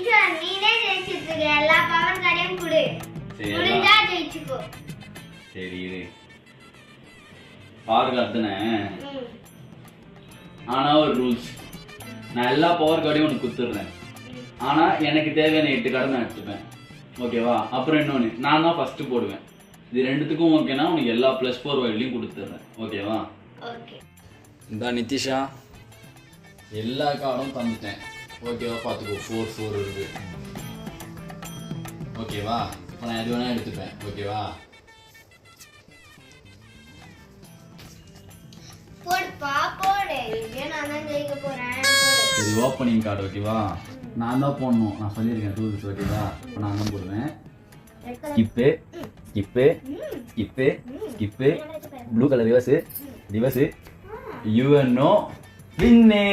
நீனே ஜெயிச்சிட்டு எல்லா பவர் கார்டையும் குடு. முடிஞ்சா ஜெயிச்சுக்கோ. சரி இரு. பவர் கார்டு தானே. ஆனா ஒரு ரூல்ஸ். நான் எல்லா பவர் கார்டையும் உனக்கு குடுத்துறேன். ஆனா எனக்கு தேவையான 8 கார்டை நான் எடுத்துப்பேன். ஓகேவா? அப்புறம் இன்னொன்னு நான் தான் ஃபர்ஸ்ட் போடுவேன். இது ரெண்டுத்துக்கும் ஓகேனா உனக்கு எல்லா +4 வைட்லையும் கொடுத்துட்றேன். ஓகேவா? ஓகே. இந்த நிதிஷா எல்லா கார்டும் தந்துட்டேன். ஓகேவா? பார்த்துக்கோ 4 இருக்கு. ஓகேவா? இப்போ நான் எது வேணா எடுத்துப்பேன். ஓகேவா? போடுப்பா போடு. இதே நான் தான் ஜெயிக்க போறேன். இது ஓப்பனிங் கார்டு. ஓகேவா? நான் தான் போடணும். நான் சொல்லியிருக்கேன் ரூல்ஸ். ஓகேவா? இப்போ நான் தான் போடுவேன். Skip skip skip skip blue colour reverse reverse UNO வின்னு.